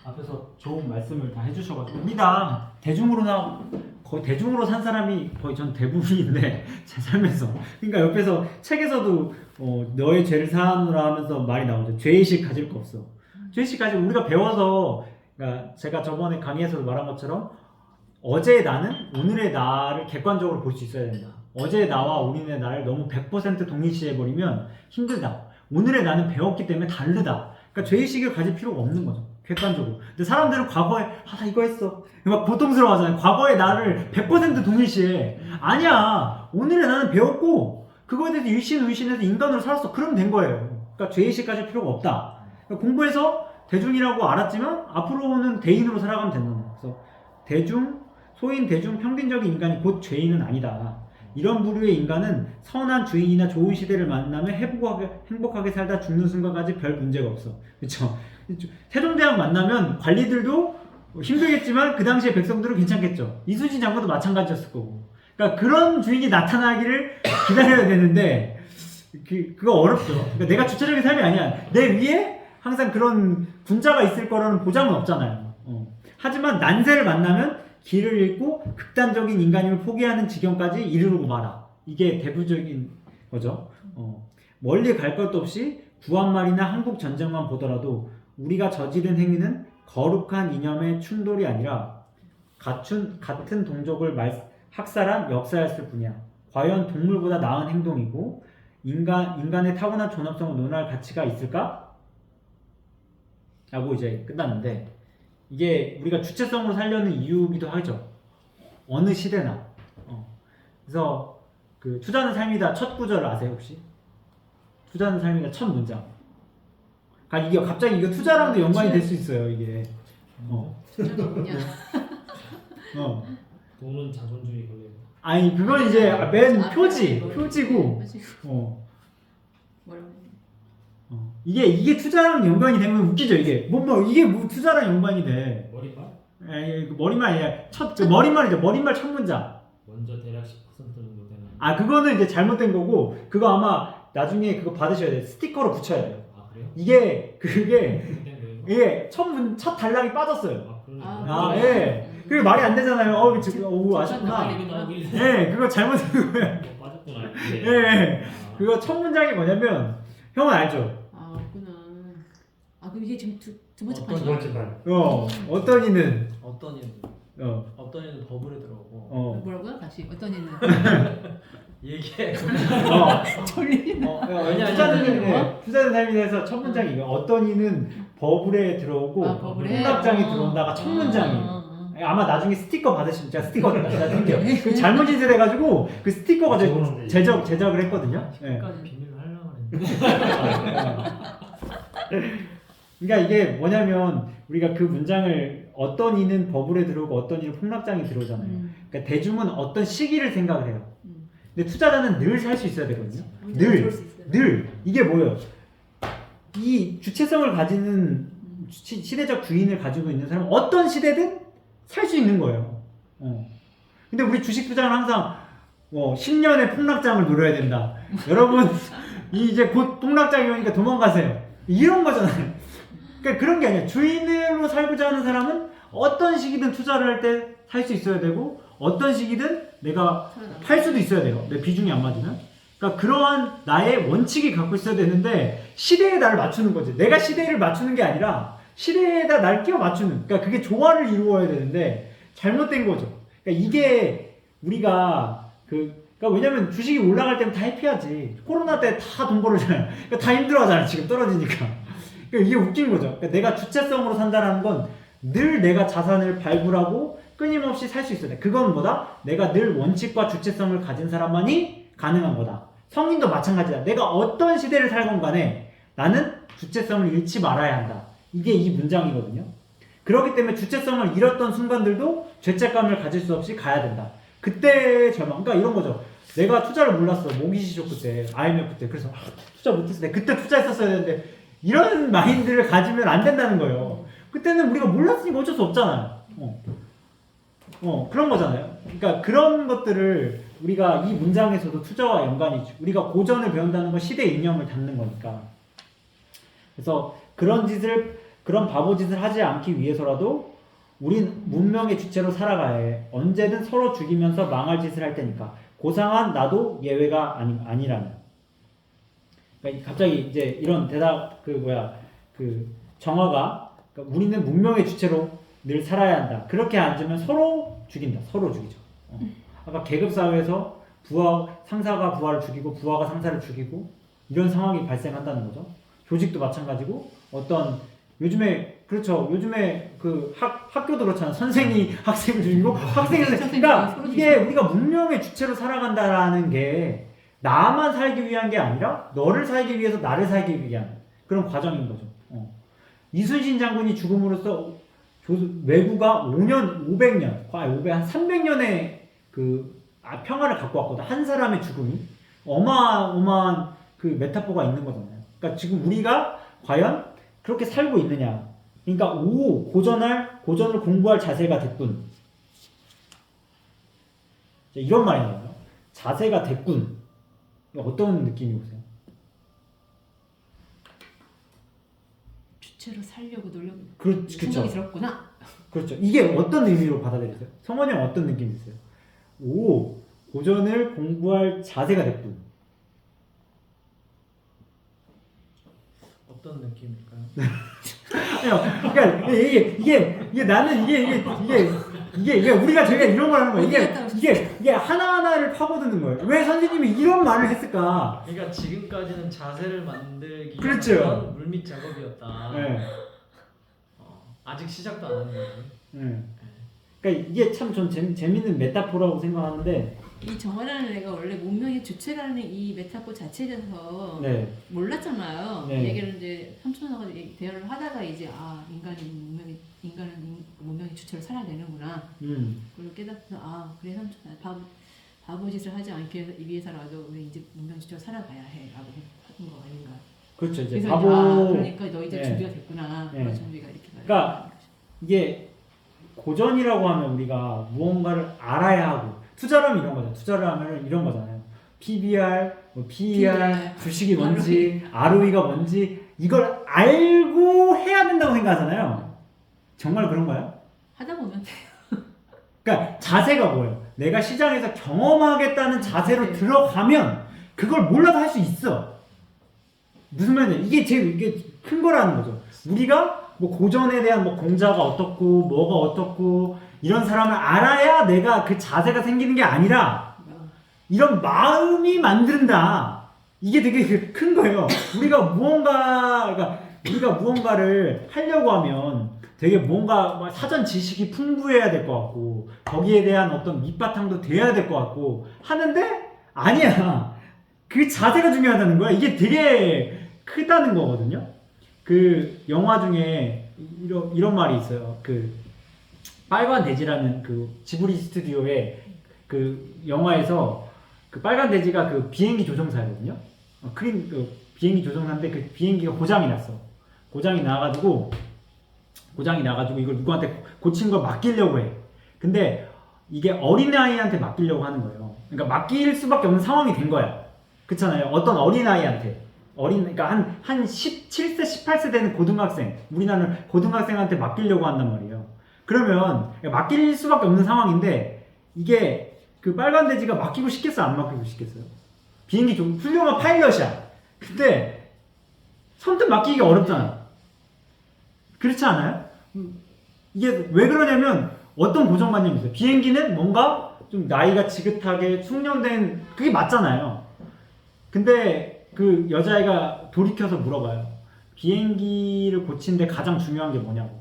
앞에서 좋은 말씀을 다 해주셔가지고 우리가 거의 대중으로 산 사람이 거의 전 대부분인데 제 삶에서 그러니까 옆에서 책에서도 너의 죄를 사하노라 하면서 말이 나오죠. 죄의식 가질 거 없어. 죄의식 가지고 우리가 배워서 그러니까 제가 저번에 강의에서도 말한 것처럼 어제의 나는 오늘의 나를 객관적으로 볼 수 있어야 된다. 어제의 나와 오늘의 나를 너무 100% 동일시해버리면 힘들다. 오늘의 나는 배웠기 때문에 다르다. 그러니까 죄의식을 가질 필요가 없는 거죠. 객관적으로. 근데 사람들은 과거에 나 이거 했어. 막 고통스러워하잖아요. 과거의 나를 100% 동일시해. 아니야. 오늘의 나는 배웠고 그거에 대해서 일신의심해서 인간으로 살았어. 그러면 된 거예요. 그러니까 죄의식 가질 필요가 없다. 그러니까 공부해서 대중이라고 알았지만 앞으로는 대인으로 살아가면 된다는 거예요. 그래서 소인, 대중, 평균적인 인간이 곧 죄인은 아니다. 이런 부류의 인간은 선한 주인이나 좋은 시대를 만나면 행복하게 살다 죽는 순간까지 별 문제가 없어. 그쵸? 세종대왕 만나면 관리들도 힘들겠지만 그 당시에 백성들은 괜찮겠죠. 이순신 장군도 마찬가지였을 거고. 그러니까 그런 주인이 나타나기를 기다려야 되는데 그거 어렵죠. 그러니까 내가 주체적인 삶이 아니야. 내 위에 항상 그런 군자가 있을 거라는 보장은 없잖아요. 하지만 난세를 만나면 길을 잃고 극단적인 인간임을 포기하는 지경까지 이르고 마라. 이게 대부적인 거죠. 멀리 갈 것도 없이 구한말이나 한국 전쟁만 보더라도 우리가 저지른 행위는 거룩한 이념의 충돌이 아니라 같은 동족을 학살한 역사였을 뿐이야. 과연 동물보다 나은 행동이고 인간의 타고난 존엄성을 논할 가치가 있을까? 라고 이제 끝났는데 이게 우리가 주체성으로 살려는 이유기도 하죠. 어느 시대나. 그래서 그 투자는 삶이다 첫 구절 아세요 혹시? 투자는 삶이다 첫 문장. 이게 갑자기 이거 투자랑도 연관이 될 수 있어요 이게. 투자가 뭐냐? 돈은 자본주의 걸려. 아니 그건 이제 맨 표지고. 뭐라고? 이게 투자랑 연관이 되면 웃기죠 이게. 이게 투자랑 연관이 돼. 머리말? 에이, 머리말 아니야. 머리말이죠. 머리말 첫 문장. 먼저 대략 10% 정도 되는. 그거는 이제 잘못된 거고 그거 아마 나중에 그거 받으셔야 돼요. 스티커로 붙여야 돼요. 아 그래요? 이게 첫 단락이 빠졌어요. 그러네. 예. 그게 말이 안 되잖아요. 아쉽구나. 예, 그거 잘못된 거예요. 빠졌구나. 예. 그거 첫 문장이 뭐냐면 형은 알죠? 없구나. 그럼 이게 지금 두 번째 두 판이야? 번째 판. 어떤 이는 어떤 이는 어떤 이는 버블에 들어오고 뭐라고요? 다시 어떤 이는 얘기해. 졸리는. 투자는 삶에 대해서 첫 문장이 이거. 어떤 이는 버블에 들어오고 폭락장이 들어온다가 첫 문장이에요. 아마 나중에 스티커 받으시면 제가 스티커 드릴게요. 그 잘못 인쇄돼가지고 그 스티커가 제작을 했거든요. 네. 비밀로 하려고 했는데. 그러니까 이게 뭐냐면 우리가 그 문장을 어떤 이는 버블에 들어오고 어떤 이는 폭락장이 들어오잖아요. 그러니까 대중은 어떤 시기를 생각을 해요. 근데 투자자는 늘 살 수 있어야 되거든요. 늘 이게 뭐예요? 이 주체성을 가지는 시대적 주인을 가지고 있는 사람은 어떤 시대든 살 수 있는 거예요. 근데 우리 주식 투자는 항상 10년의 폭락장을 노려야 된다. 여러분 이제 곧 폭락장이 오니까 도망가세요. 이런 거잖아요. 그러니까 그런 게 아니야. 주인으로 살고자 하는 사람은 어떤 시기든 투자를 할 때 살 수 있어야 되고 어떤 시기든 내가 팔 수도 있어야 돼요. 내 비중이 안 맞으면. 그러니까 그러한 나의 원칙이 갖고 있어야 되는데 시대에 나를 맞추는 거지. 내가 시대를 맞추는 게 아니라 시대에다 날 끼워 맞추는. 그러니까 그게 조화를 이루어야 되는데 잘못된 거죠. 그러니까 이게 우리가 그러니까 왜냐면 주식이 올라갈 때는 다 해피하지. 코로나 때 다 돈 벌어잖아요. 그러니까 다 힘들어하잖아요. 지금 떨어지니까. 그러니까 이게 웃긴 거죠. 그러니까 내가 주체성으로 산다는 건 늘 내가 자산을 발굴하고 끊임없이 살 수 있어야 돼. 그건 뭐다? 내가 늘 원칙과 주체성을 가진 사람만이 가능한 거다. 성인도 마찬가지다. 내가 어떤 시대를 살건 간에 나는 주체성을 잃지 말아야 한다. 이게 이 문장이거든요. 그렇기 때문에 주체성을 잃었던 순간들도 죄책감을 가질 수 없이 가야 된다. 그때 절망. 그러니까 이런 거죠. 내가 투자를 몰랐어. 모기지 쇼크 때, IMF 때. 그래서 투자 못했어. 내가 그때 투자했었어야 되는데 이런 마인드를 가지면 안 된다는 거예요. 그때는 우리가 몰랐으니까 어쩔 수 없잖아요. 그런 거잖아요. 그러니까 그런 것들을 우리가 이 문장에서도 투자와 연관이 있죠. 우리가 고전을 배운다는 건 시대 이념을 담는 거니까. 그래서 그런 짓을 그런 바보짓을 하지 않기 위해서라도 우린 문명의 주체로 살아가야 해. 언제든 서로 죽이면서 망할 짓을 할 테니까. 고상한 나도 예외가 아니라는. 그러니까 갑자기 이제 이런 대답 정화가 그러니까 우리는 문명의 주체로 늘 살아야 한다. 그렇게 앉으면 서로 죽인다. 서로 죽이죠. 아까 계급 사회에서 상사가 부하를 죽이고 부하가 상사를 죽이고 이런 상황이 발생한다는 거죠. 조직도 마찬가지고 요즘에 그 학교도 그렇잖아. 선생이 학생을 죽이고 학생을 그러니까 이게 우리가 문명의 주체로 살아간다라는 게 나만 살기 위한 게 아니라 너를 살기 위해서 나를 살기 위한 그런 과정인 거죠. 이순신 장군이 죽음으로써 왜구가 500년, 한 300년의 평화를 갖고 왔거든. 한 사람의 죽음이 어마어마한 그 메타포가 있는 거잖아요. 그러니까 지금 우리가 과연 그렇게 살고 있느냐. 그러니까 고전을 공부할 자세가 됐군. 이런 말이 나와요. 자세가 됐군. 어떤 느낌이 오세요? 주체로 살려고 노력. 그렇죠. 생각이 들었구나. 그렇죠. 이게 어떤 의미로 받아들이세요? 성원이 형 어떤 느낌이 있어요? 고전을 공부할 자세가 됐군. 어떤 느낌일까요? 그러니까 이게 나는 이게 우리가 저희가 이런 걸 하는 거야. 이게 하나하나를 파고드는 거예요. 왜 선생님이 이런 말을 했을까? 그러니까 지금까지는 자세를 만들기 그렇죠. 위한 물밑 작업이었다. 네. 아직 시작도 안 한 거지. 네. 그러니까 이게 참 좀 재밌는 메타포라고 생각하는데 이 정화라는 애가 원래 문명의 주체라는 이 메타포 자체에 대해서 네. 몰랐잖아요. 네. 얘기를 이제 삼촌하고 대화를 하다가 이제 인간은 문명의 주체로 살아야 되는구나. 그걸 깨닫고 그래 삼촌 바보짓을 하지 않기 위해서라도 우리 이제 문명의 주체로 살아가야 해라고 하는 거 아닌가. 그렇죠. 이제 그래서 그러니까 너희들 네. 준비가 됐구나. 네. 그런 준비가 이렇게. 그러니까 이게 고전이라고 하면 우리가 무언가를 알아야 하고 투자를 하면 이런 거죠. 투자를 하면 이런 거잖아요. PBR, PER, 주식이 뭔지, ROE가 뭔지 이걸 알고 해야 된다고 생각하잖아요. 정말 그런가요? 하다 보면 그러니까 자세가 뭐예요? 내가 시장에서 경험하겠다는 자세로 들어가면 그걸 몰라도 할 수 있어. 무슨 말이냐? 이게 큰 거라는 거죠. 우리가 고전에 대한 공자가 어떻고 뭐가 어떻고 이런 사람을 알아야 내가 그 자세가 생기는 게 아니라 이런 마음이 만든다. 이게 되게 큰 거예요. 우리가 무언가를 하려고 하면 되게 뭔가 사전 지식이 풍부해야 될 것 같고 거기에 대한 어떤 밑바탕도 돼야 될 것 같고 하는데 아니야. 그 자세가 중요하다는 거야. 이게 되게 크다는 거거든요. 그 영화 중에 이런 말이 있어요. 그 빨간 돼지라는 그 지브리 스튜디오의 그 영화에서 그 빨간 돼지가 그 비행기 조종사거든요. 비행기 조종사인데 그 비행기가 고장이 났어. 고장이 나가지고 이걸 누구한테 고친 걸 맡기려고 해. 근데 이게 어린아이한테 맡기려고 하는 거예요. 그러니까 맡길 수밖에 없는 상황이 된 거야. 그렇잖아요. 어떤 어린아이한테. 그러니까 한 17세, 18세 되는 고등학생, 우리나라는 고등학생한테 맡기려고 한단 말이에요. 그러면 맡길 수밖에 없는 상황인데 이게 그 빨간 돼지가 맡기고 싶겠어, 안 맡기고 싶겠어요? 비행기 좀 훌륭한 파일럿이야. 근데 선뜻 맡기기가 어렵잖아. 그렇지 않아요? 이게 왜 그러냐면 어떤 고정관념이 있어요. 비행기는 뭔가 좀 나이가 지긋하게 숙련된 그게 맞잖아요. 근데 그 여자애가 돌이켜서 물어봐요. 비행기를 고치는데 가장 중요한 게 뭐냐고.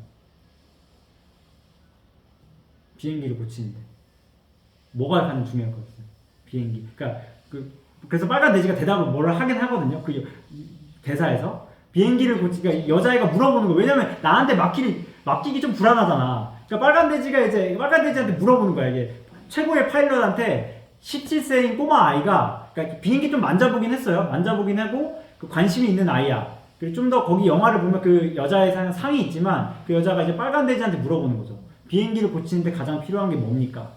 비행기를 고치는데 뭐가 가장 중요할 것 같아요? 비행기. 그러니까 그래서 빨간 돼지가 대답을 뭐를 하긴 하거든요. 그 대사에서 비행기를 그러니까 여자애가 물어보는 거. 왜냐면 나한테 맡기기 좀 불안하잖아. 그러니까 빨간 돼지한테 물어보는 거야. 이게 최고의 파일럿한테 17세인 꼬마 아이가 그러니까 비행기 좀 만져보긴 했어요. 만져보긴 하고 그 관심이 있는 아이야. 그리고 좀 더 거기 영화를 보면 그 여자의 상이 있지만 그 여자가 이제 빨간 돼지한테 물어보는 거죠. 비행기를 고치는데 가장 필요한 게 뭡니까?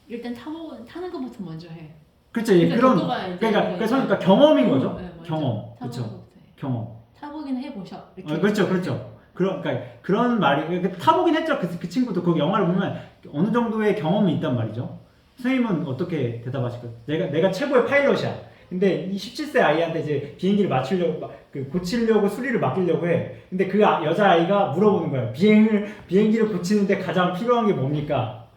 일단 타는 것부터 먼저 해. 그렇죠. 그러니까 경험인 거죠. 네, 경험. 그렇죠. 타보는 것부터 해. 경험. 타보긴 해보셔. 이렇게 그렇죠. 그러니까 그런 말이 타보긴 했죠. 그 친구도 그 영화를 보면 어느 정도의 경험이 있단 말이죠. 선생님은 어떻게 대답하실까요? 내가 최고의 파일럿이야. 근데 이 17세 아이한테 이제 비행기를 맞추려고 고치려고 수리를 맡기려고 해. 근데 그 여자 아이가 물어보는 거예요. 비행기를 고치는데 가장 필요한 게 뭡니까?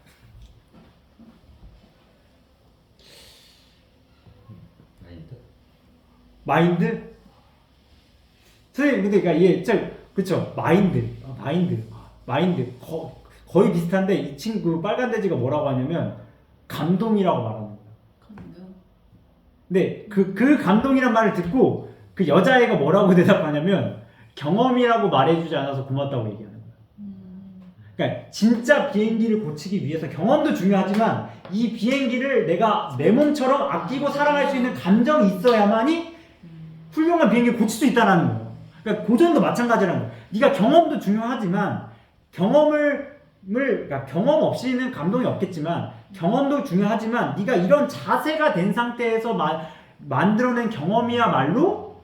마인드? 선생님 근데 그러니까 얘 그쵸 마인드 거의 비슷한데 이 친구 빨간 돼지가 뭐라고 하냐면 감동이라고 말하는 거예요. 감동. 근데 그 감동이란 말을 듣고 그 여자애가 뭐라고 대답하냐면 경험이라고 말해주지 않아서 고맙다고 얘기하는 거예요. 그러니까 진짜 비행기를 고치기 위해서 경험도 중요하지만 이 비행기를 내가 내 몸처럼 아끼고 사랑할 수 있는 감정이 있어야만이 훌륭한 비행기를 고칠 수 있다는 거예요. 그러니까 고전도 마찬가지라는 거예요. 네가 경험도 중요하지만 그러니까 경험 없이는 감동이 없겠지만 경험도 중요하지만 네가 이런 자세가 된 상태에서 만들어낸 경험이야말로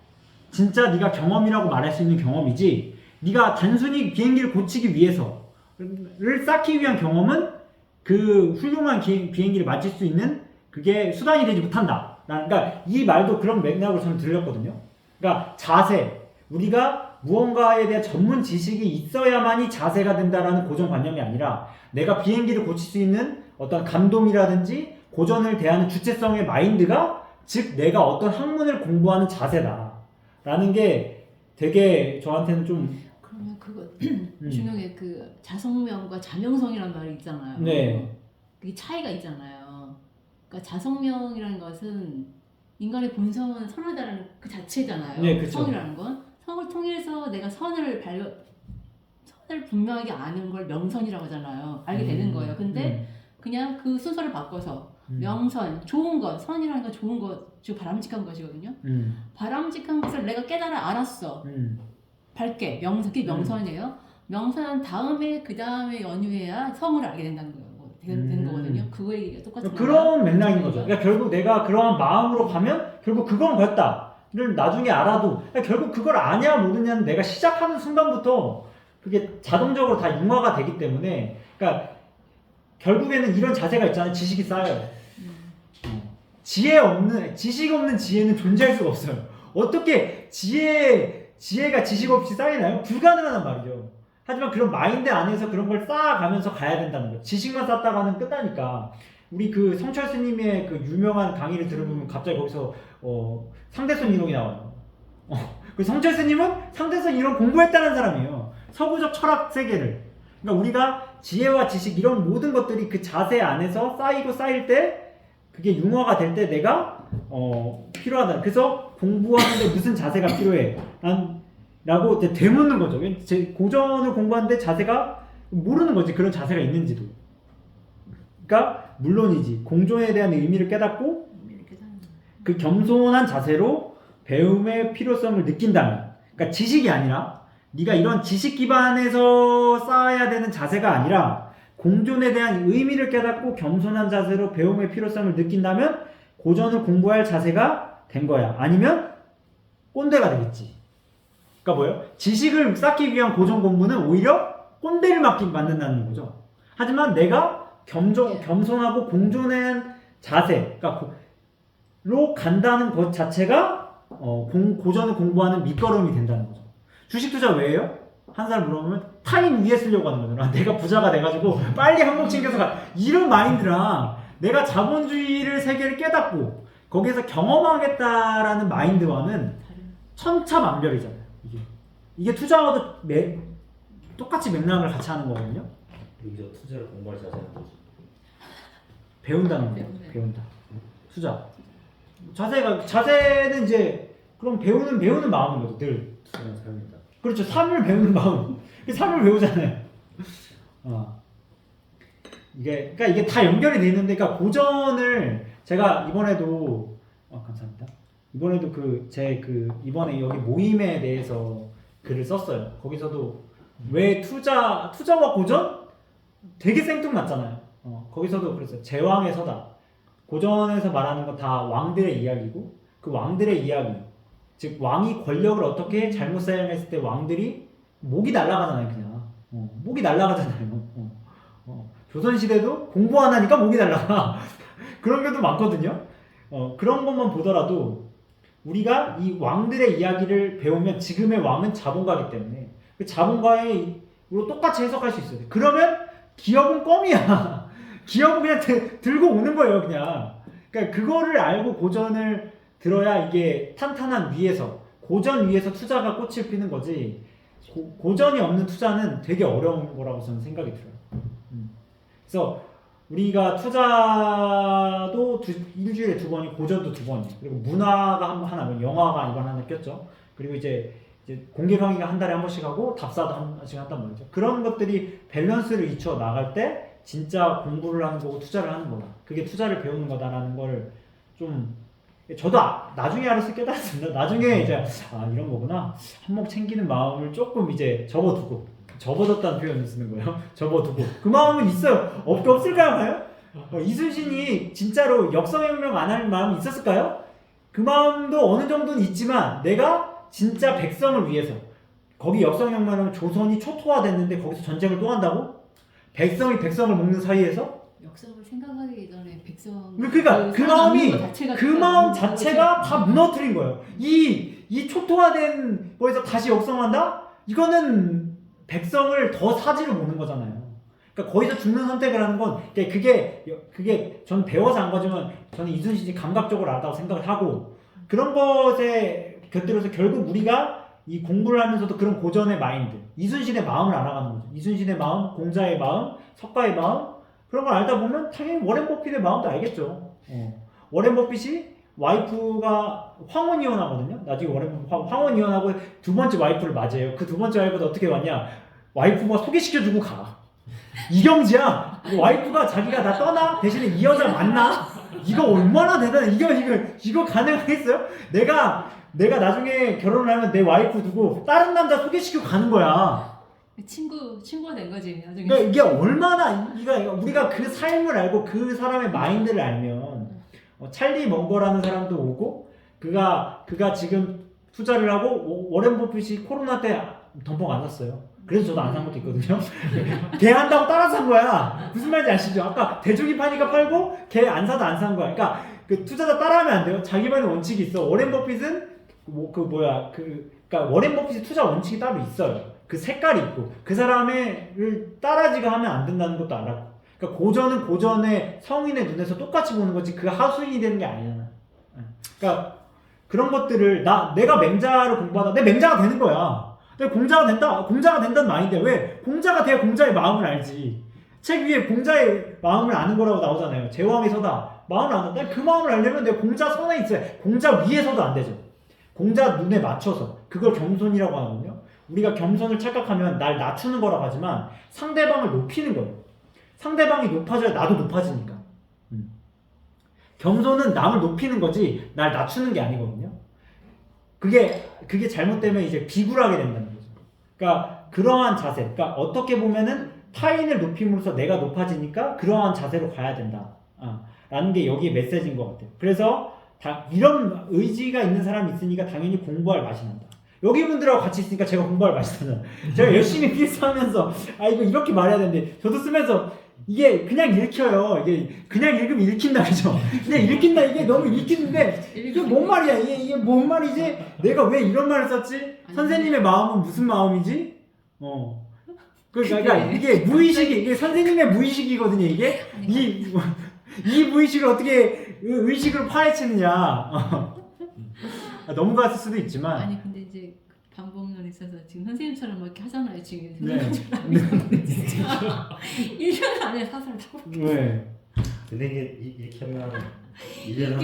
진짜 네가 경험이라고 말할 수 있는 경험이지 네가 단순히 비행기를 고치기 위해서를 쌓기 위한 경험은 그 훌륭한 비행기를 맞출 수 있는 그게 수단이 되지 못한다. 그러니까 이 말도 그런 맥락으로 저는 들렸거든요. 그러니까 자세, 우리가 무언가에 대한 전문 지식이 있어야만이 자세가 된다라는 고정관념이 아니라 내가 비행기를 고칠 수 있는 어떤 감동이라든지 고전을 대하는 주체성의 마인드가 즉 내가 어떤 학문을 공부하는 자세다라는 게 되게 저한테는 좀 그러면 그거 준영의 그 자성명과 자명성이라는 말이 있잖아요. 네. 그게 차이가 있잖아요. 그러니까 자성명이라는 것은 인간의 본성은 선하다는 그 자체잖아요. 네, 그쵸. 성이라는 건 성을 통해서 내가 선을 분명하게 아는 걸 명선이라고 하잖아요. 알게 되는 거예요. 근데 그냥 그 순서를 바꿔서 명선, 좋은 것, 선이라는 건 좋은 것, 즉 바람직한 것이거든요. 바람직한 것을 내가 깨달아 알았어. 밝게 명선, 그게 명선이에요. 명선 다음에 그 다음에 연유해야 성을 알게 된다는 거예요. 되는 거거든요. 그거 얘기가 똑같은 그런 맥락인 거죠. 그러니까 결국 내가 그러한 마음으로 가면 결국 그건 맞다를 나중에 알아도 그러니까 결국 그걸 아냐 모르냐는 내가 시작하는 순간부터 그게 자동적으로 다 융화가 되기 때문에 그러니까 결국에는 이런 자세가 있잖아요. 지식이 쌓여요. 지식 없는 지혜는 존재할 수가 없어요. 어떻게 지혜가 지식 없이 쌓이나요? 불가능하단 말이죠. 하지만 그런 마인드 안에서 그런 걸 쌓아가면서 가야 된다는 거예요. 지식만 쌓다가는 끝나니까. 우리 그 성철 스님의 그 유명한 강의를 들어보면 갑자기 거기서 상대성 이론이 나와요. 그 성철 스님은 상대성 이론 공부했다는 사람이에요. 서구적 철학 세계를. 그러니까 우리가 지혜와 지식 이런 모든 것들이 그 자세 안에서 쌓일 때 그게 융화가 될 때 내가 필요하다. 그래서 공부하는데 무슨 자세가 필요해? 라고 되묻는 거죠. 제 고전을 공부하는데 자세가 모르는 거지. 그런 자세가 있는지도. 그러니까 물론이지. 공존에 대한 의미를 깨닫고 그 겸손한 자세로 배움의 필요성을 느낀다면, 그러니까 지식이 아니라 네가 이런 지식 기반에서 쌓아야 되는 자세가 아니라 공존에 대한 의미를 깨닫고 겸손한 자세로 배움의 필요성을 느낀다면 고전을 공부할 자세가 된 거야. 아니면 꼰대가 되겠지. 그러니까 뭐예요? 지식을 쌓기 위한 고전 공부는 오히려 꼰대를 만든다는 거죠. 하지만 내가 겸손하고 공존한 자세, 그러니까 로 간다는 것 자체가 고전을 공부하는 밑거름이 된다는 거죠. 주식 투자 왜예요? 한 사람 물어보면 타인 위에 쓰려고 하는 거잖아. 내가 부자가 돼가지고 빨리 한몫 챙겨서 가. 이런 마인드랑 내가 자본주의를 세계를 깨닫고 거기에서 경험하겠다라는 마인드와는 천차만별이잖아요. 이게 투자와도 똑같이 맥락을 같이 하는 거거든요. 여기서 투자를 공부할 자세는 뭐지? 배운다는 거예요. 배운다. 투자. 자세는 이제 그럼 배우는 마음인 거죠. 늘. 투자는 삶이다. 그렇죠. 삶을 배우는 마음. 삶을 배우잖아요. 그러니까 이게 다 연결이 돼 있는데, 그러니까 고전을 제가 이번에도 감사합니다. 이번에도 이번에 여기 모임에 대해서 글을 썼어요. 거기서도 왜 투자와 고전 되게 생뚱맞잖아요. 거기서도 그랬어요. 제왕의 서다. 고전에서 말하는 건 다 왕들의 이야기고 그 왕들의 이야기, 즉 왕이 권력을 어떻게 잘못 사용했을 때 왕들이 목이 날아가잖아요, 그냥. 목이 날아가잖아요. 조선시대도 공부 안 하니까 목이 날아가. 그런 경우도 많거든요. 그런 것만 보더라도 우리가 이 왕들의 이야기를 배우면 지금의 왕은 자본가이기 때문에 그 자본가로 똑같이 해석할 수 있어요. 그러면 기업은 껌이야. 기업은 그냥 들고 오는 거예요, 그냥. 그러니까 그거를 알고 고전을 들어야 이게 탄탄한 위에서, 고전 위에서 투자가 꽃을 피는 거지. 고전이 없는 투자는 되게 어려운 거라고 저는 생각이 들어요. 그래서 우리가 투자도 일주일에 2번이, 고전도 2번이에요. 그리고 문화가 하나, 영화가 이번 하나 꼈죠. 그리고 이제 공개 강의가 한 달에 한 번씩 하고 답사도 한 번씩 한단 말이죠. 그런 것들이 밸런스를 이루어 나갈 때 진짜 공부를 하는 거고 투자를 하는 거다. 그게 투자를 배우는 거다라는 걸 좀 저도 나중에 알아서 깨달았습니다. 나중에 이제 이런 거구나. 한몫 챙기는 마음을 조금 이제 접어뒀다는 표현을 쓰는 거예요. 접어두고 그 마음은 있어요. 없을까요? 이순신이 진짜로 역사혁명 안 할 마음이 있었을까요? 그 마음도 어느 정도는 있지만 내가 진짜 백성을 위해서, 거기 역사혁명하면 조선이 초토화됐는데 거기서 전쟁을 또 한다고? 백성이 백성을 먹는 사이에서? 역사를 생각하기 전에 백성 그러니까 그 마음 자체가 다 무너뜨린 거예요. 이 초토화된 거에서 다시 역성한다? 이거는 백성을 더 사지로 보는 거잖아요. 그러니까 거기서 죽는 선택을 하는 건 그게 저는 배워서 안 거지만 저는 이순신이 감각적으로 알았다고 생각을 하고, 그런 것에 곁들여서 결국 우리가 이 공부를 하면서도 그런 고전의 마인드, 이순신의 마음을 알아가는 거죠. 이순신의 마음, 공자의 마음, 석가의 마음, 그런 걸 알다 보면 당연히 워렌 버핏의 마음도 알겠죠. 워렌 버핏이 와이프가 황혼 이혼하거든요. 나중에 황혼 이혼하고 2번째 와이프를 맞이해요. 그 2번째 와이프도 어떻게 왔냐? 와이프가 소개시켜주고 가. 이경지야. 와이프가 자기가 나 떠나 대신에 이 여자 만나. 이거 얼마나 대단해. 이거 가능하겠어요? 내가 나중에 결혼을 하면 내 와이프 두고 다른 남자 소개시켜 가는 거야. 친구가 된 거지 나중에. 그러니까 이게 얼마나 우리가 그 삶을 알고 그 사람의 마인드를 알면 찰리 먼거라는 사람도 오고 그가 지금 투자를 하고 워렌 버핏이 코로나 때 덤벙 안 샀어요. 그래서 저도 안 산 것도 있거든요. 걔 한다고 따라 산 거야. 무슨 말인지 아시죠? 아까 대중이 파니까 팔고 걔 안 사도 안 산 거야. 그러니까 그 투자자 따라하면 안 돼요. 자기만의 원칙이 있어. 워렌 버핏은 그러니까 워렌 버핏의 투자 원칙이 따로 있어요. 그 색깔이 있고 그 사람을 따라지가 하면 안 된다는 것도 알았고, 그러니까 고전은 고전의 성인의 눈에서 똑같이 보는 거지 그 하수인이 되는 게 아니잖아. 그러니까 그런 것들을 내가 맹자를 공부하다 내 맹자가 되는 거야. 내가 공자가 된다는 마인드야. 왜? 공자가 돼야 공자의 마음을 알지. 책 위에 공자의 마음을 아는 거라고 나오잖아요. 제왕의 서다. 마음을 안다. 그 마음을 알려면 내가 공자 선에 있어야, 공자 위에서도 안 되죠. 공자 눈에 맞춰서. 그걸 겸손이라고 하거든요. 우리가 겸손을 착각하면 날 낮추는 거라고 하지만 상대방을 높이는 거예요. 상대방이 높아져야 나도 높아지니까. 겸손은 남을 높이는 거지 날 낮추는 게 아니거든요. 그게 잘못되면 이제 비굴하게 된다는 거죠. 그러니까 그러한 자세, 그러니까 어떻게 보면은 타인을 높임으로써 내가 높아지니까 그러한 자세로 가야 된다. 라는 게 여기에 메시지인 것 같아요. 그래서 이런 의지가 있는 사람이 있으니까 당연히 공부할 맛이 난다. 여기 분들하고 같이 있으니까 제가 공부할 맛이 나잖아요. 제가 열심히 PS 하면서 이거 이렇게 말해야 되는데 저도 쓰면서 이게 그냥 읽혀요. 이게 그냥 읽으면 읽힌다, 그죠? 그냥 읽힌다. 이게 너무 읽히는데 이게 뭔 말이야? 이게 뭔 말이지? 내가 왜 이런 말을 썼지? 선생님의 마음은 무슨 마음이지? 그러니까 이게 무의식이, 이게 선생님의 무의식이거든요. 이게 이 무의식을 어떻게 의식으로 파헤치느냐. 넘어갔을 수도 있지만. 아니 근데 이제 방법론에 있어서 지금 선생님처럼 이렇게 하잖아요. 지금 네. 선생님처럼 진짜 1년 안에 사설 다. 왜? 근데 이게 이렇게 하면 1년 이게 하면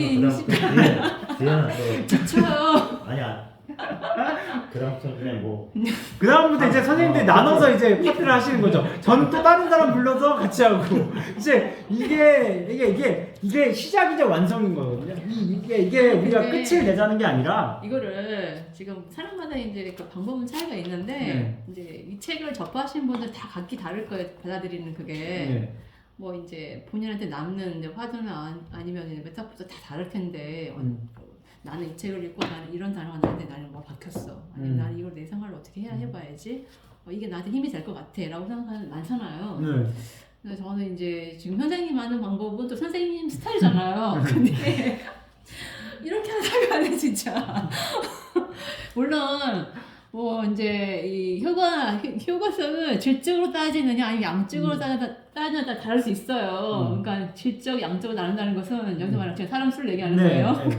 뒤에는 또 미쳐요. 아니야. 그다음부터 그냥 뭐 그 다음부터 이제 선생님들이 나눠서 이제 파트를 하시는 거죠. 전 또 다른 사람 불러서 같이 하고 이제 이게 시작이자 완성인 거거든요. 이게 우리가 끝을 내자는 게 아니라 이거를 지금 사람마다 이제 그 방법은 차이가 있는데 네. 이제 이 책을 접하신 분들 다 각기 다를 거예요. 받아들이는 그게. 네. 뭐 이제 본인한테 남는 이제 화두나 아니면 메타포도 다 다를 텐데 나는 이 책을 읽고 나는 이런 단어가 나한테 나는 뭐 박혔어. 아니면 나는 이걸 내 생활로 어떻게 해야 해봐야지. 이게 나한테 힘이 될 것 같아라고 생각하는 많잖아요. 네. 근데 저는 이제 지금 선생님 하는 방법은 또 선생님 스타일이잖아요. 근데 이렇게 하다가는 진짜 물론 뭐 이제 이 효과성은 질적으로 따지느냐 아니면 양적으로 따지느냐 다 다를 수 있어요. 그러니까 질적, 양적으로 나눈다는 것은 여기서 말하는 제가 사람 수를 얘기하는 네. 거예요.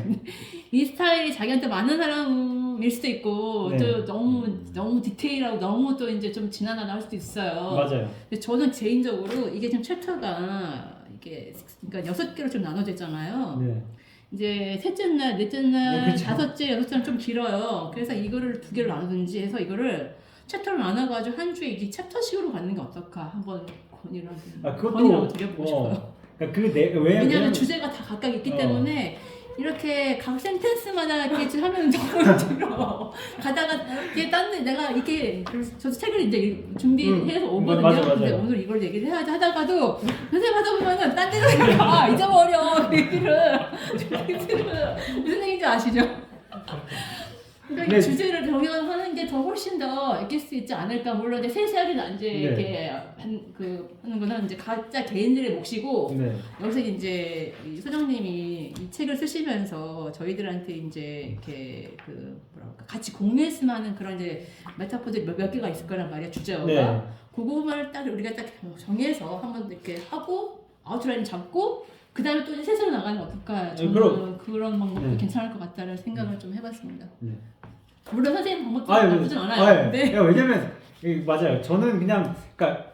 이 스타일이 자기한테 맞는 사람일 수도 있고 네. 또 너무 디테일하고 너무 또 이제 좀 지난하다 할 수도 있어요. 맞아요. 근데 저는 개인적으로 이게 지금 챕터가 이게 그러니까 6개로 좀 나눠져 있잖아요. 네. 이제 셋째 날, 넷째 날, 네, 그쵸. 다섯째, 여섯째는 좀 길어요. 그래서 이거를 2개로 나누든지 해서 이거를 챕터로 나눠가지고 한 주에 이게 챕터식으로 갖는 게 어떨까 한번 건의라고 그것도 드려보고 싶어요. 그러니까 왜냐하면 주제가 다 각각 있기 때문에 이렇게 각 센텐스마다 이렇게 하면 너무 길어. 가다가 이게 딴데 내가 이렇게 저도 책을 이제 준비해서 오거든요. 맞아. 근데 오늘 이걸 얘기를 해야지 하다가도 선생님 하다 보면은 딴 데로 가 잊어버려 얘기를. 무슨 얘기인지 아시죠? 그러니까 네. 이 주제를 병행하는 게 더 훨씬 더 이길 수 있지 않을까. 물론 이제 세세하게 이제 네. 이렇게 하는 거는 이제 각자 개인들의 몫이고 네. 여기서 이제 이 소장님이 이 책을 쓰시면서 저희들한테 이제 이렇게 그 뭐랄까 같이 공유했으면 하는 그런 이제 메타포들이 몇 개가 있을 거란 말이야 주제가. 네. 그거만 딱 우리가 딱 정해서 한번 이렇게 하고 아웃라인 잡고 그 다음에 또 이제 세세로 나가는 게 어떨까. 저는 그런 방법도 네. 괜찮을 것 같다는 생각을 좀 해봤습니다. 네. 물론 선생님 방법도 아, 나쁘진 않아요. 네. 네. 왜냐면 맞아요. 저는 그냥 그러니까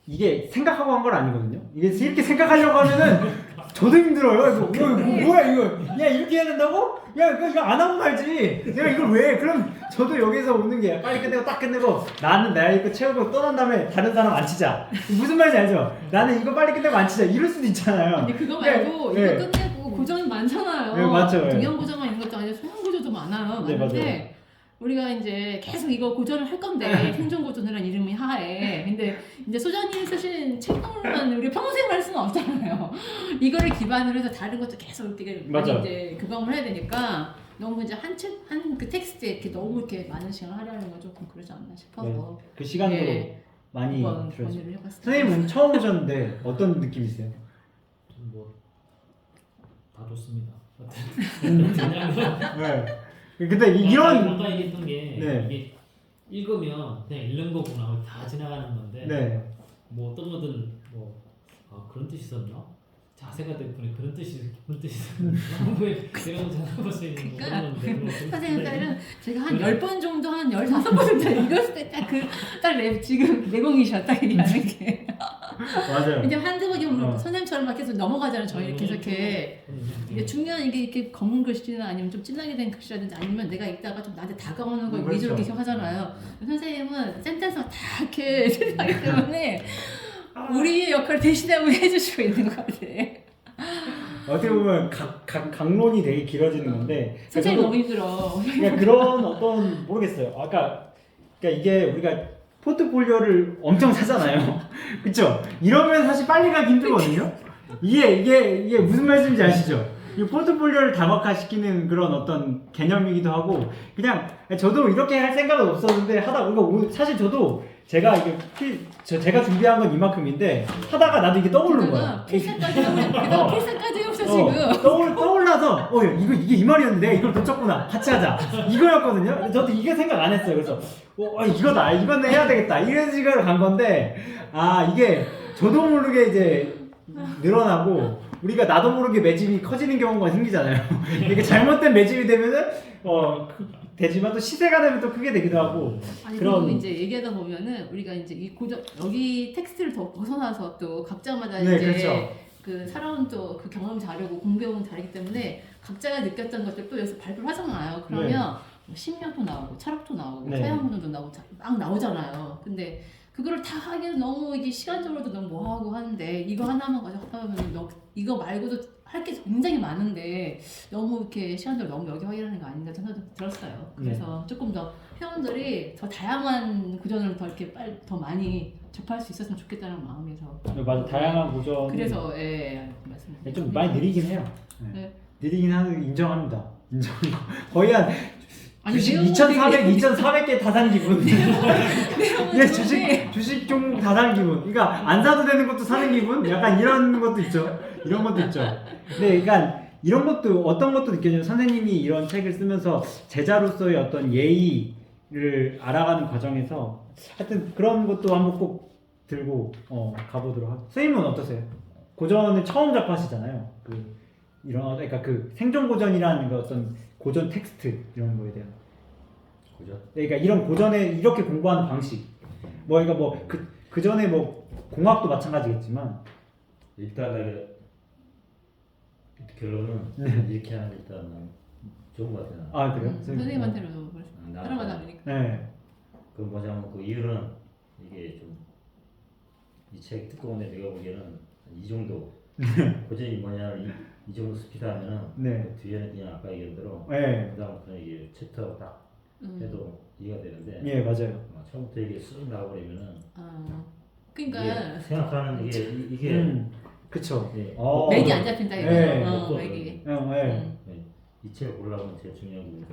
이게 생각하고 한 건 아니거든요. 이게 이렇게 생각하려고 하면은 저도 힘들어요. 이거 뭐야 이거? 야 이렇게 해야 된다고? 야 이거 안 하고 말지. 내가 이걸 왜? 그럼 저도 여기서 오는 게 빨리 끝내고 딱 끝내고 나는 내가 이거 채우고 떠난 다음에 다른 사람 안 치자. 무슨 말인지 알죠? 나는 이거 빨리 끝내고 안 치자. 이럴 수도 있잖아요. 근데 그거 말고 네. 이거 끝내고 고정이 많잖아요. 네, 맞죠. 동영 고정만 있는 것도 아니고 소형 고정도 많아요. 네, 많은데 맞아요. 우리가 이제 계속 이거 고전을 할 건데 생존 고전이라는 이름이 하에 근데 이제 소장님이 쓰신 책으로만 우리 평생 할 수는 없잖아요. 이거를 기반으로 해서 다른 것도 계속 이렇게 많이 맞아요. 이제 교감을 해야 되니까 너무 이제 한 그 텍스트에 이렇게 너무 이렇게 많은 시간을 하려는 건 조금 그러지 않나 싶어서 네. 그 시간도 네. 많이 한번 들었어요. 건의를 해봤습니다. 선생님 처음 오셨는데 어떤 느낌이세요? 뭐다 좋습니다. 네. 근데 이런 아까 얘기했던 게 네. 이게 읽으면 그냥 읽는 거구나 다 지나가는 건데 네. 뭐 어떤 거든 뭐 그런 뜻이 있었나? 자세가 덕분에 그런 뜻이 있었나? 왜 내가 뭐 생각해볼 수 있는 거 그러니까 모르는데 뭐 선생님 딸은 제가 한 10번 정도 한 15번 정도 읽었을 때 딱 지금 내공이셔 딱 얘기하는 게 맞아요. 이제 한두 번 선생님처럼 막 계속 넘어가잖아요. 저희 이렇게 이렇게 이게 중요한 이게 이렇게 검은 글씨나 아니면 좀 진하게 된 글씨라든지 아니면 내가 읽다가 좀 나한테 다가오는 걸 그렇죠. 위주로 이렇게 하잖아요. 선생님은 센텐스가 다 이렇게 생각하기 때문에 우리의 역할을 대신하고 해주시고 있는 것 같아. 어떻게 보면 강론이 되게 길어지는 건데 선생님 저도 너무 힘들어. 그냥 그런 어떤 모르겠어요. 아까 그러니까 이게 우리가 포트폴리오를 엄청 사잖아요. 그쵸? 이러면 사실 빨리 가기 힘들거든요. 이게 무슨 말씀인지 아시죠? 이 포트폴리오를 다각화시키는 그런 어떤 개념이기도 하고 그냥 저도 이렇게 할 생각은 없었는데 하다 보니까 사실 저도 제가 이게 제가 준비한 건 이만큼인데 하다가 나도 이게 떠오르는 거야. 필사까지 없어 지금. 떠올라서 야, 이게 이 말이었는데 내가 이걸 놓쳤구나. 같이 하자. 이거였거든요. 저도 이게 생각 안 했어요. 그래서 이거다. 이건 해야 되겠다. 이런 식으로 간 건데 이게 저도 모르게 이제 늘어나고 우리가 나도 모르게 매집이 커지는 경우가 생기잖아요. 이게 잘못된 매집이 되면은 되지만 또 시세가 되면 또 크게 되기도 하고. 아니 그런- 그리고 이제 얘기하다 보면은 우리가 이제 이 고정 여기 텍스트를 더 벗어나서 또 각자마다 네, 이제 그렇죠. 그 살아온 또 그 경험이 다르고 공배움이 다르기 때문에 각자가 느꼈던 것들 또 여기서 발표를 하잖아요. 그러면 뭐 심리학도 나오고 철학도 나오고 네. 서양문화도 나오고 막 나오잖아요. 근데 그거를 다 하기엔 너무 이게 시간적으로도 너무 뭐하고 하는데 이거 하나만 가지고 하다 보면 이거 말고도 할 게 굉장히 많은데 너무 이렇게 시간적으로 너무 여기 확인하는 거 아닌가 저는 들었어요. 그래서 조금 더 회원들이 더 다양한 구전을 더 이렇게 더 많이 접할 수 있었으면 좋겠다는 마음에서 맞아. 다양한 고전. 그래서 말씀드립니다. 좀 많이 느리긴 해요. 네. 네. 느리긴 하는 인정합니다. 인정. 거의 한 아니, 주식 내용은 2,400개 다 산 기분. 내용은 예, 좋은데. 주식 종목 다 산 기분. 그러니까 안 사도 되는 것도 사는 기분. 약간 이런 것도 있죠. 이런 것도 있죠. 네, 그러니까 이런 것도 어떤 것도 느껴져요. 선생님이 이런 책을 쓰면서 제자로서의 어떤 예의를 알아가는 과정에서 하여튼 그런 것도 한번 꼭 들고 가보도록 하겠습니다. 선생님은 어떠세요? 고전을 처음 접하시잖아요. 그러니까 그 생존 고전이라는 그 어떤 고전 텍스트 이런 거에 대한. 그죠? 그러니까 이런 고전에 이렇게 공부하는 방식. 그러니까 그 전에 공학도 마찬가지겠지만 일단 결론은 네. 이렇게 하는 게 일단 좋은 것 같아요. 아 그래요? 선생님한테는 나- 따라가다 보니까. 네. 그 뭐냐면 그 이유는 이게 좀 이 책 두꺼운데 내가 보기에는 이 정도 고전이 뭐냐를 이 정도 스피드하면은 네. 그 뒤에는 그냥 아까 얘기한 대로 네. 그다음부터는 이게 챕터 딱 해도 이해가 되는데 예 맞아요. 처음부터 이게 쑥 나가버리면은 그러니까 이게 생각하는 이게 그쵸. 예. 맥이 안 잡힌다 이거. 네. 맥이. 네. 이 책을 고르려면 제일 중요한 게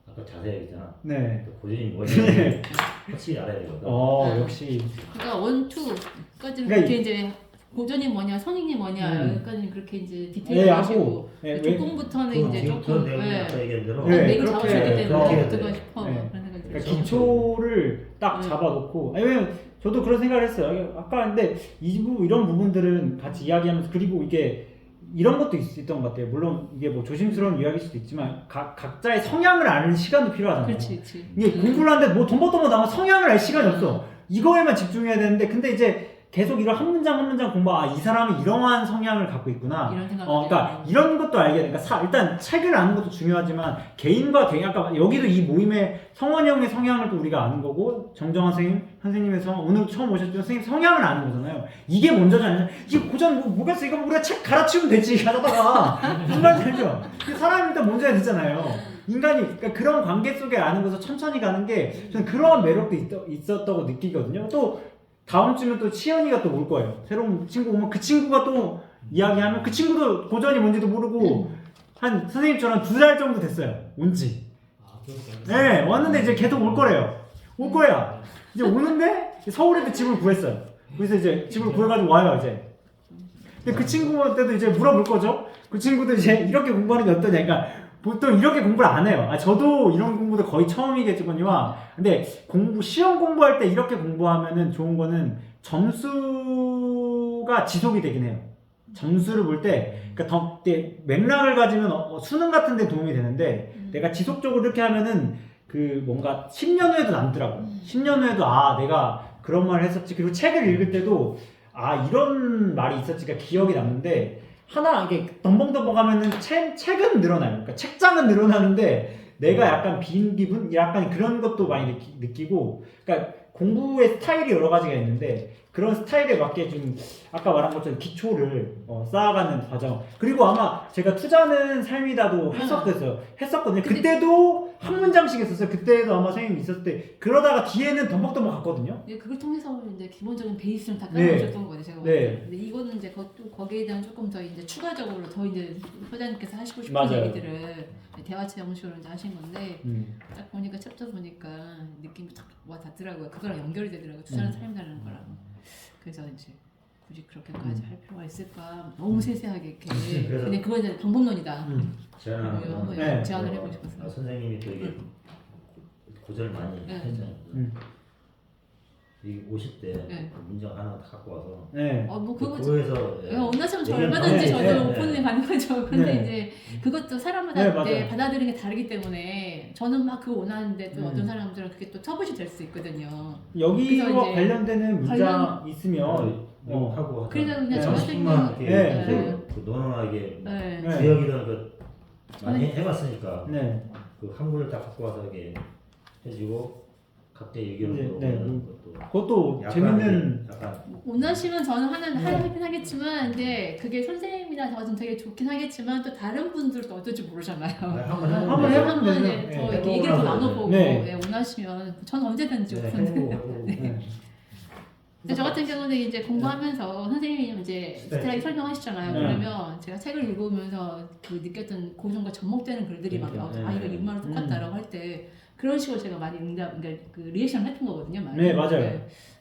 아까 자세히 얘기했잖아. 네. 고전이 뭐냐를 확실히 알아야 되거든. 역시. 그러니까 1, 2까지는 그러니까 그렇게 이제 고전이 뭐냐, 성인이 뭐냐 여기까지는 그렇게 이제 디테일하시고 조금부터는 이제 그런 조금 내용이 아까 얘기한 대로 네, 맥을 그렇게 잡아줬기 때문에 해야 듣고 돼. 싶어 네. 그런 생각이 그러니까 들죠. 기초를 딱 잡아놓고 왜냐면 저도 그런 생각을 했어요. 아까 근데 이런 부분들은 같이 이야기하면서 그리고 이게 이런 것도 있었던 것 같아요. 물론 이게 조심스러운 이야기일 수도 있지만 각자의 성향을 아는 시간도 필요하잖아요. 그렇지. 이게 공부를 하는데 덤벅덤벅 나면 성향을 알 시간이 없어. 이거에만 집중해야 되는데 근데 이제 계속 이런 한 문장 한 문장 공부 이 사람이 이러한 성향을 갖고 있구나. 이런 생각. 그러니까 이런 것도 알게 되니까 일단 책을 아는 것도 중요하지만 개인과 개인 아까 여기도 이 모임의 성원이 형의 성향을 또 우리가 아는 거고 정정환 선생님의 오늘 처음 오셨지만 선생님 성향을 아는 거잖아요. 이게 먼저잖아요. 이게 고전 뭐겠어? 이거 우리가 책 갈아치우면 되지 하다가 무슨 말인지 알죠? 사람이 일단 먼저 해야 되잖아요. 인간이 그러니까 그런 관계 속에 아는 것을 천천히 가는 게 저는 그러한 매력도 있었다고 느끼거든요. 또 다음 주면 또 치연이가 또 올 거예요. 새로운 친구 오면 그 친구가 또 이야기하면 그 친구도 고전이 뭔지도 모르고 한 선생님처럼 2달 정도 됐어요. 온지. 네, 왔는데 이제 계속 올 거래요. 올 거야. 이제 오는데 서울에도 집을 구했어요. 그래서 이제 집을 구해가지고 와요 이제. 근데 그 친구한테도 이제 물어볼 거죠. 그 친구도 이제 이렇게 공부하는 게 어떠냐. 그러니까 보통 이렇게 공부를 안 해요. 저도 이런 공부도 거의 처음이겠지만요. 근데 시험 공부할 때 이렇게 공부하면은 좋은 거는 점수가 지속이 되긴 해요. 점수를 볼 때, 그러니까 맥락을 가지면 수능 같은 데 도움이 되는데, 내가 지속적으로 이렇게 하면은 뭔가 10년 후에도 남더라고요. 10년 후에도 내가 그런 말을 했었지. 그리고 책을 읽을 때도 이런 말이 있었지가 기억이 남는데, 이게 덤벙덤벙 하면은 책은 늘어나요. 그러니까 책장은 늘어나는데 내가 약간 빈 기분? 약간 그런 것도 많이 느끼고 그러니까 공부의 스타일이 여러 가지가 있는데 그런 스타일에 맞게 좀 아까 말한 것처럼 기초를 쌓아가는 과정. 그리고 아마 제가 투자는 삶이다도 했었거든요. 그때도 한 문장씩 했었어요. 그때도 아마 선생님이 있었을 때 그러다가 뒤에는 덤벅덤벅 갔거든요. 그걸 통해서 이제 기본적인 베이스를 다 네. 깔아주셨던 거예요, 제가. 네. 근데 이거는 이제 거기에 대한 조금 더 이제 추가적으로 더 이제 소장님께서 하시고 싶은 맞아요. 얘기들을 대화체 형식으로 이제 하신 건데 딱 보니까 챕터 보니까 느낌이 딱 와 닿더라고요. 그거랑 연결이 되더라고요. 투자는 삶이라는 거랑. 그래서 이제 굳이 그렇게까지 할 필요가 있을까? 너무 세세하게 이렇게. 그래서- 근데 그건 이제 방법론이다. 제안하는 이거 건 한번 네. 제안을 해보고 싶었어요. 선생님이 또 이게 고전을 많이 네. 했잖아요. 이 50대 네. 문장 하나 다 갖고 와서 네. 뭐 그거 그거에서 원하시면 저 얘기를 얼마든지 하면- 저도 네, 오픈이 가능하죠. 근데 네. 이제 그것도 사람마다 네, 맞아요. 받아들이는 게 다르기 때문에 저는 막 그거 원하는데 또 음. 어떤 사람들은 그게 또 터붓이 될 수 있거든요. 여기와 그래서 이제 관련되는 문장 있으면 하고 하다. 그래서 그냥 네. 저 같은 식만 경우는 이렇게 네. 그 논어나게 네. 네. 주역이든 많이 해봤으니까 네. 그 한문을 딱 갖고 와서 이렇게 해주고 각자의 의견을 네, 물어보는 네. 것도 그것도 약간 재밌는 약간 원하시면 저는 네. 하긴 하겠지만 이제 그게 선생님이나 저는 되게 좋긴 하겠지만 또 다른 분들도 어떨지 모르잖아요. 한번 한번 네, 해보면 한번 되죠. 이제 더 네. 이렇게 얘기를 더 나눠보고 네. 네, 원하시면 저는 언제든지 네, 오픈. 해보고 네. 근데 저 같은 경우는 이제 공부하면서 선생님이 이제 디테일하게 설명하시잖아요. 네. 그러면 제가 책을 읽으면서 그 느꼈던 고정과 접목되는 글들이 막 나와서 아 이거 이 말은 똑같다라고 할 때 그런 식으로 제가 많이 그러니까 그 리액션을 했던 거거든요. 많이. 네, 맞아요.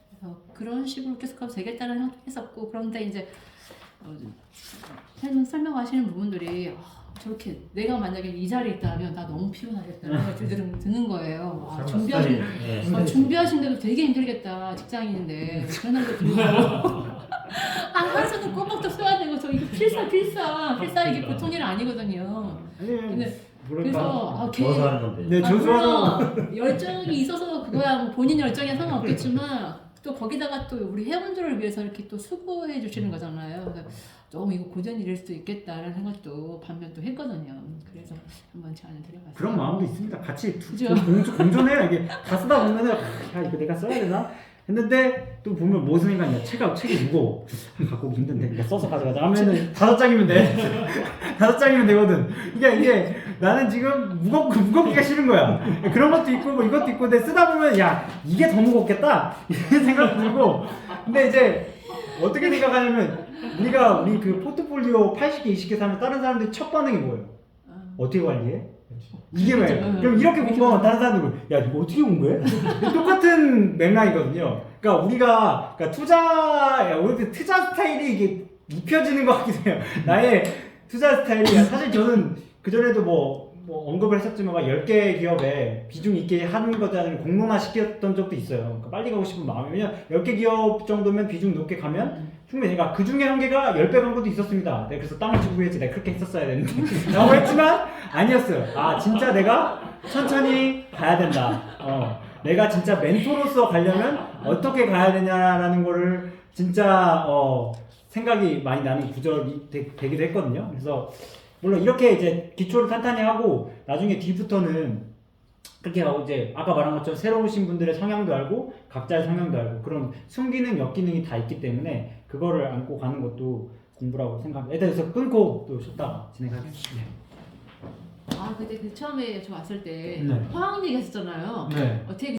그래서 그런 식으로 계속하면 되겠다는 생각도 했었고 그런데 이제 설명하시는 부분들이 저렇게 내가 만약에 이 자리에 있다면 나 너무 피곤하겠다는 생각이 드는 거예요. 아, 준비하신데도 되게 힘들겠다 직장인인데 그런 생각도 들고 한숨도 꼬박도 써야 되고 저 이거 필사 이게 보통 일 아니거든요. 근데 그래서 저서 하는 건데. 네, 저서 열정이 있어서 그거야 뭐 본인 열정에 상관없겠지만 또 거기다가 또 우리 회원들을 위해서 이렇게 또 수고해 주시는 거잖아요. 그래서 너무 이거 고전 일일 수도 있겠다라는 생각도 반면 또 했거든요. 그래서 한번 제안을 드려봤어요. 그런 마음도 있습니다. 같이 그죠? 공존해요. 이게 다 쓰다 보면은 야 이거 내가 써야 되나 했는데 또 보면 무슨 생각이냐. 책이 무거워. 갖고 오기 힘든데 그러니까 써서 가져가자 하면은 5장이면 돼. 5장이면 되거든. 이게 나는 지금 무겁기가 싫은 거야. 그런 것도 있고 뭐 이것도 있고 근데 쓰다 보면 야 이게 더 무겁겠다 이런 생각 들고 근데 이제 어떻게 생각하냐면 우리 그 포트폴리오 80개 20개 사면 다른 사람들이 첫 반응이 뭐예요? 어떻게 관리해? 이게 왜? 그럼 이렇게 공부하면 다른 사람들은 야 이거 어떻게 공부해? 똑같은 맥락이거든요. 그러니까 우리 투자 스타일이 이게 입혀지는 것 같기도 해요. 나의 투자 스타일이 사실 저는 그전에도 뭐 언급을 했었지만 10개 기업에 비중 있게 하는 것을 공론화 시켰던 적도 있어요. 그러니까 빨리 가고 싶은 마음이면 10개 기업 정도면 비중 높게 가면 충분히 내가 그 중에 한 개가 10배 간 것도 있었습니다. 내가 그래서 땅을 치고 했지. 내가 그렇게 했었어야 되는데 라고 했지만 아니었어요. 아 진짜 내가 천천히 가야 된다. 내가 진짜 멘토로서 가려면 어떻게 가야 되냐라는 거를 진짜 생각이 많이 나는 구절이 되기도 했거든요. 그래서 물론 이렇게 이제 기초를 탄탄히 하고 나중에 뒤부터는 그렇게 하고 이제 아까 말한 것처럼 새로 오신 분들의 성향도 알고 각자의 성향도 알고 그런 순기능 역기능이 다 있기 때문에 그거를 안고 가는 것도 공부라고 생각합니다. 그래서 끊고 또 쉬었다가 진행하겠습니다. 아 근데 그 처음에 저 왔을 때 네. 화학 얘기했었잖아요. 네. 어떻게